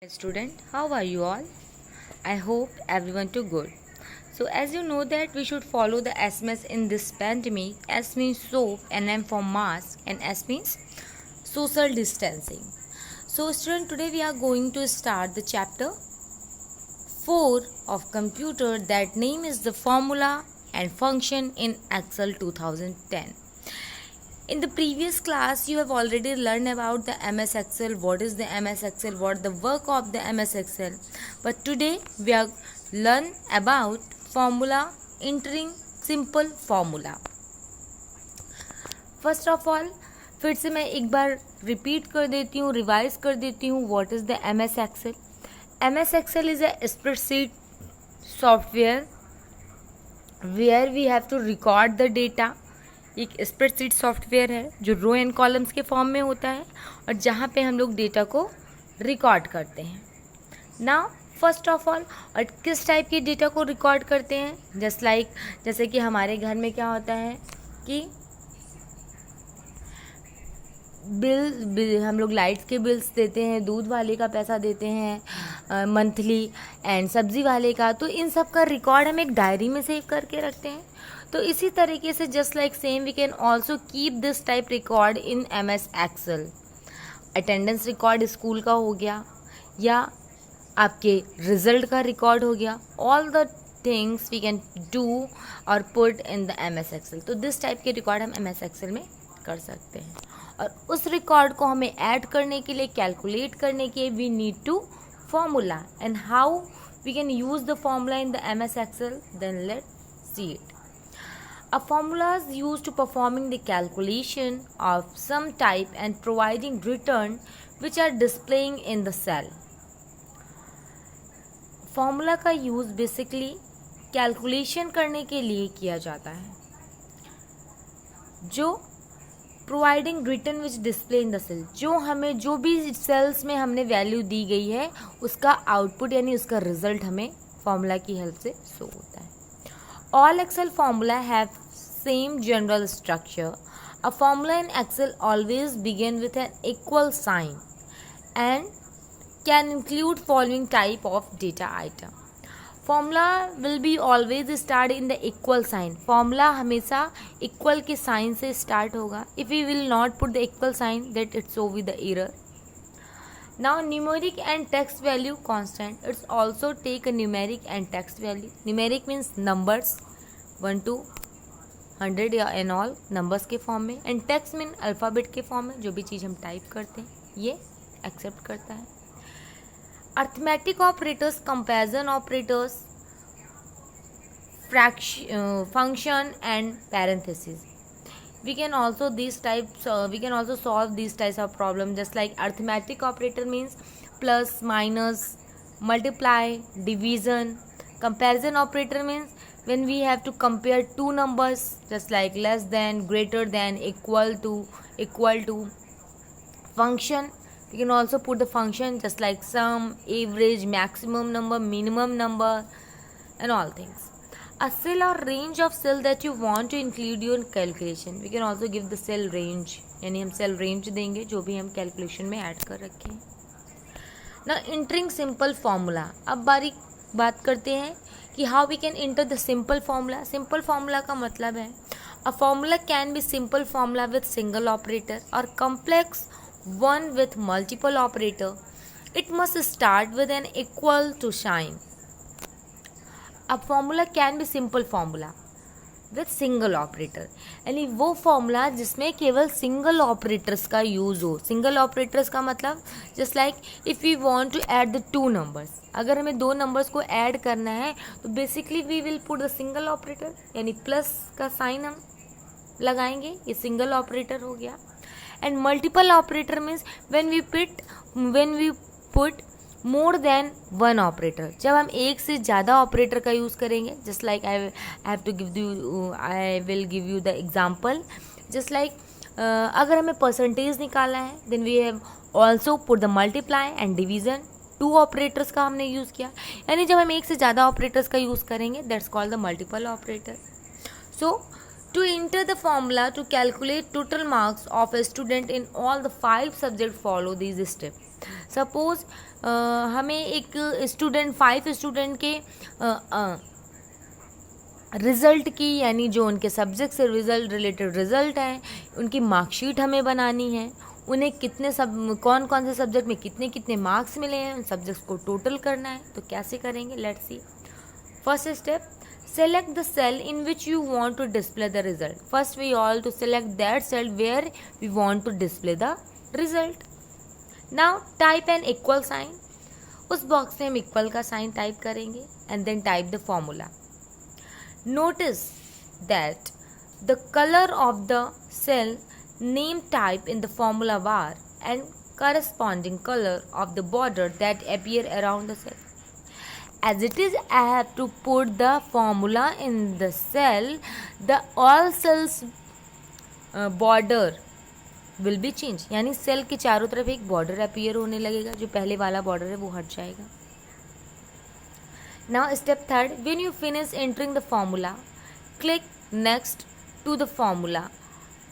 Student, how are you all? I hope everyone too good. So as you know that we should follow the SMS in this pandemic. S means soap and M for mask and S means social distancing. So student, today we are going to start the chapter 4 of computer, that name is the formula and function in Excel 2010. In the previous class, you have already learned about the MS Excel, what is the MS Excel, what the work of the MS Excel. But today we are learn about formula, entering simple formula. First of all, फिर से मैं एक बार repeat कर देती हूँ, revise कर देती हूँ, what is the MS Excel. MS Excel is a spreadsheet software where we have to record the data. एक स्प्रेडशीट सॉफ्टवेयर है जो रो एंड कॉलम्स के फॉर्म में होता है और जहाँ पे हम लोग डेटा को रिकॉर्ड करते हैं. नाउ फर्स्ट ऑफ ऑल, और किस टाइप के डेटा को रिकॉर्ड करते हैं, जैसे कि हमारे घर में क्या होता है कि बिल हम लोग लाइट्स के बिल्स देते हैं, दूध वाले का पैसा देते हैं मंथली एंड सब्जी वाले का, तो इन सब का रिकॉर्ड हम एक डायरी में सेव करके रखते हैं. तो इसी तरीके से just like same we can also keep this type record in MS Excel. Attendance record school का हो गया या आपके रिजल्ट का रिकॉर्ड हो गया, all the things we can do और put in the MS Excel. तो दिस टाइप के रिकॉर्ड हम MS Excel में कर सकते हैं और उस रिकॉर्ड को हमें ऐड करने के लिए, कैलकुलेट करने के लिए we need to formula. And how we can use the formula in the MS Excel, then let's see it. A formula is used to performing the calculation of some type and providing return which are displaying in the cell. Formula का use basically calculation करने के लिए किया जाता है, जो providing return which display in the cell, जो भी सेल्स में हमने वैल्यू दी गई है उसका आउटपुट यानी उसका रिजल्ट हमें फॉर्मूला की हेल्प से शो होता है. All Excel formula have same general structure. A formula in Excel always begin with an equal sign and can include following type of data item. Formula will be always start in the equal sign. Formula हमेशा equal के sign से start होगा. If we will not put the equal sign, that it show with the error. Now numeric and text value constant. It's also take a numeric and text value. Numeric means numbers 1 to 100 या N all numbers के form में, and text mean alphabet के form में, जो भी चीज़ हम type करते हैं ये एक्सेप्ट करता है. Arithmetic operators, comparison operators, function and parenthesis. we can also solve these types of problem, just like arithmetic operator means plus, minus, multiply, division. Comparison operator means when we have to compare two numbers, just like less than, greater than, equal to. Function, we can also put the function just like sum, average, maximum number, minimum number, and all things. A cell or range of cell that you want to include your calculation, we can also give the cell range, यानी हम cell range देंगे जो भी हम calculation में add कर रखें. Now entering simple formula. अब बात करते हैं कि how we can enter the simple formula. Simple formula का मतलब है a formula can be simple formula with single operator or complex one with multiple operator. It must start with an equal to sign. A formula can be simple formula with single operator, यानी वो formula जिसमें केवल single operators का use हो. Single operators का मतलब just like if we want to add the two numbers, अगर हमें दो नंबर्स को ऐड करना है तो basically we will put the single operator, यानी प्लस का साइन हम लगाएंगे, ये सिंगल ऑपरेटर हो गया. And multiple operator means when we put more than one operator, जब हम एक से ज़्यादा ऑपरेटर का यूज़ करेंगे. Just like I will give you the example. Just like अगर हमें परसेंटेज निकालना है then we have also put the multiply and division. Two operators का हमने यूज़ किया, यानी जब हम एक से ज़्यादा ऑपरेटर्स का यूज़ करेंगे that's called the multiple operator. So To enter the formula to calculate total marks of a student in all the 5 subjects, follow these steps. Suppose हमें एक स्टूडेंट 5 स्टूडेंट के रिज़ल्ट की, यानी जो उनके सब्जेक्ट से रिलेटेड रिज़ल्ट हैं, उनकी मार्कशीट हमें बनानी है. उन्हें कौन कौन से सब्जेक्ट में कितने कितने मार्क्स मिले हैं, उन सब्जेक्ट्स को टोटल करना है. तो कैसे करेंगे, let's C. First step, select the cell in which you want to display the result. First we all to select that cell where we want to display the result. Now type an equal sign. उस box में हम equal का sign type करेंगे and then type the formula. Notice that the color of the cell name type in the formula bar and corresponding color of the border that appear around the cell. As it is, I have to put the formula in the cell. The all cells border will be changed. यानी cell के चारों तरफ एक border appear होने लगेगा. जो पहले वाला बॉर्डर है वो हट जाएगा. Now step third, when you finish entering the formula, click next to the formula.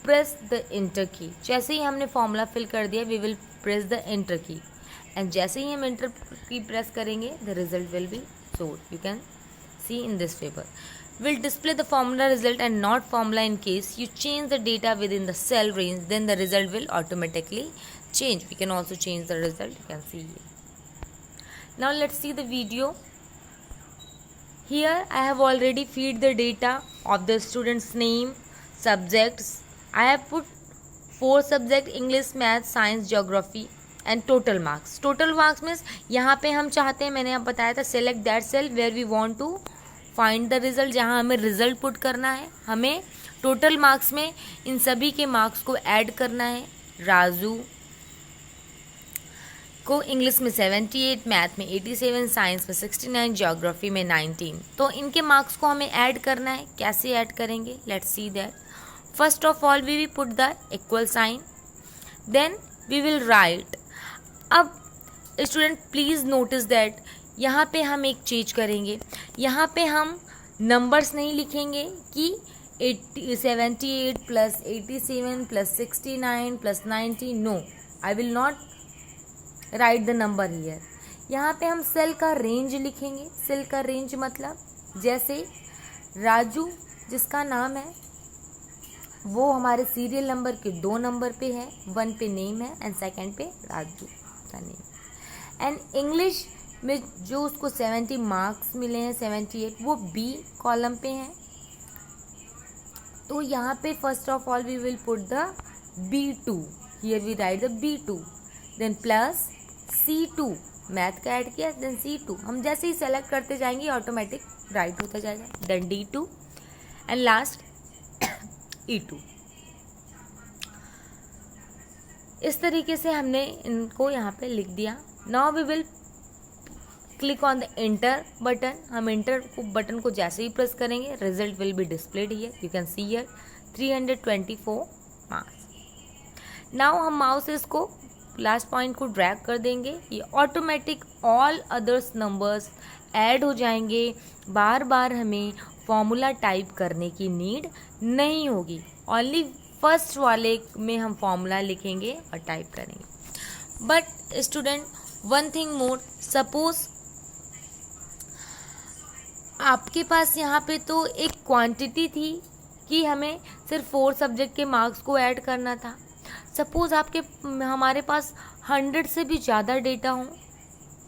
Press the enter key. जैसे ही हमने फॉर्मूला फिल कर दिया, we will press the enter key. And जैसे ही हम एंटर की प्रेस करेंगे, the result will be showed. You can see in this paper. Will display the formula result and not formula in case you change the data within the cell range, then the result will automatically change. We can also change the result. You can see here. Now let's see the video. Here I have already feed the data of the student's name, subjects. I have put 4 subject: English, Math, Science, Geography and total marks. Total marks means यहाँ पे हम चाहते हैं, मैंने आप बताया था, select that cell where we want to find the result. जहाँ हमें result put करना है, हमें total marks में इन सभी के marks को add करना है. राजू को इंग्लिश में 78, मैथ में 87, साइंस में 69, ज्योग्राफी में 19. तो इनके मार्क्स को हमें ऐड करना है. कैसे ऐड करेंगे, let's see that. First of all we will put the equal sign, then we will write. अब स्टूडेंट प्लीज़ नोटिस दैट यहाँ पे हम एक चीज करेंगे. यहाँ पे हम नंबर्स नहीं लिखेंगे कि 78 plus 87 plus 69 plus 90. No, I will not write the number here. यहाँ पे हम सेल का रेंज लिखेंगे. सेल का रेंज मतलब जैसे राजू जिसका नाम है वो हमारे सीरियल नंबर के 2 नंबर पे है, 1 पे नेम है एंड सेकंड पे राजू का नेम. एंड इंग्लिश में जो उसको 70 मार्क्स मिले हैं, 78, वो बी कॉलम पे हैं. तो यहाँ पे first of all we will put the B2. Here we write the B2, then plus C2. Math का ऐड किया, देन C2. हम जैसे ही सेलेक्ट करते जाएंगे ऑटोमेटिक राइट होता जाएगा. Then D2 and last E2. इस तरीके से हमने इनको यहाँ पे लिख दिया. Now we will click on the enter button. हम एंटर बटन को जैसे ही प्रेस करेंगे, result will be displayed here. You can see here 324 marks. Now हम माउस इसको लास्ट पॉइंट को ड्रैग कर देंगे. ये automatic all others numbers add हो जाएंगे. बार बार हमें फॉर्मूला टाइप करने की नीड नहीं होगी. ओनली फर्स्ट वाले में हम फॉर्मूला लिखेंगे और टाइप करेंगे. But student, one thing more, suppose आपके पास यहाँ पे तो एक क्वांटिटी थी कि हमें सिर्फ 4 सब्जेक्ट के मार्क्स को ऐड करना था. सपोज हमारे पास 100 से भी ज़्यादा डेटा हो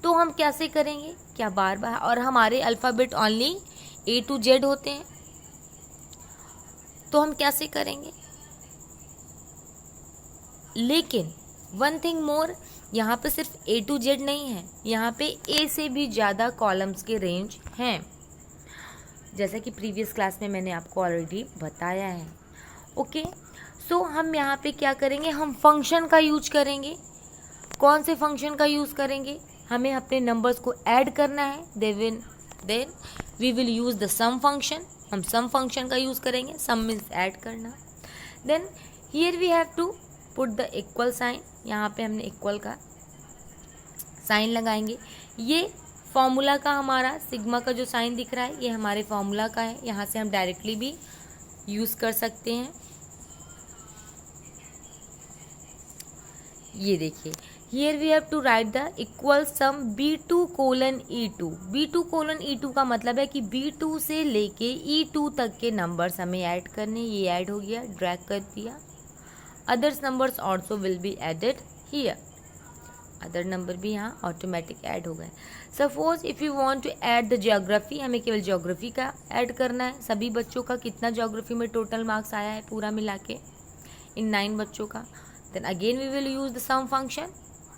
तो हम कैसे करेंगे, क्या बार बार, और हमारे alphabet only A to Z होते हैं, तो हम कैसे करेंगे. लेकिन वन थिंग मोर, यहाँ पे सिर्फ A to Z नहीं है, यहाँ पे A से भी ज़्यादा कॉलम्स के रेंज हैं, जैसा कि प्रीवियस क्लास में मैंने आपको ऑलरेडी बताया है. ओके, सो हम यहाँ पे क्या करेंगे, हम फंक्शन का यूज करेंगे. कौन से फंक्शन का यूज़ करेंगे, हमें अपने नंबर्स को ऐड करना है. Then we will use the sum function. हम सम फंक्शन का यूज़ करेंगे. सम मीन्स ऐड करना. Then here we have to put the equal sign. यहाँ पे हमने इक्वल का साइन लगाएंगे. ये फॉर्मूला का हमारा सिग्मा का जो साइन दिख रहा है, ये हमारे फॉर्मूला का है. यहाँ से हम डायरेक्टली भी यूज़ कर सकते हैं। ये देखिए, here we have to write the equal sum B2 colon E2। B2 colon E2 का मतलब है कि B2 से लेके E2 तक के नंबर्स हमें ऐड करने। ये ऐड हो गया, ड्रैग कर दिया। Others numbers also will be added here. Other number भी यहाँ ऑटोमेटिक ऐड हो गए। Suppose if you want to add the geography, हमें केवल ज्योग्राफी का ऐड करना है। सभी बच्चों का कितना ज्योग्राफी में टोटल मार्क्स आया है पूरा मिला के, इन 9 बच्चों का। Then again we will use the sum function.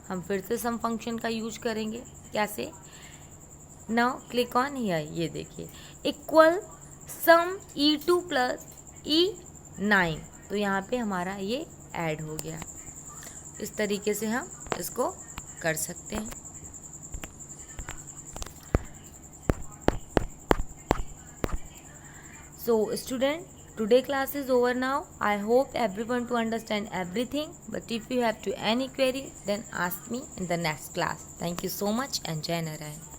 हम फिर से सम फंक्शन का यूज करेंगे। कैसे? Now click on here. ये देखिए, इक्वल सम E2 प्लस E9। तो यहाँ पे हमारा ये ऐड हो गया। इस तरीके से हम इसको कर सकते हैं। So student, today class is over now. I hope everyone to understand everything. But if you have to any query, then ask me in the next class. Thank you so much and Jai Narayan.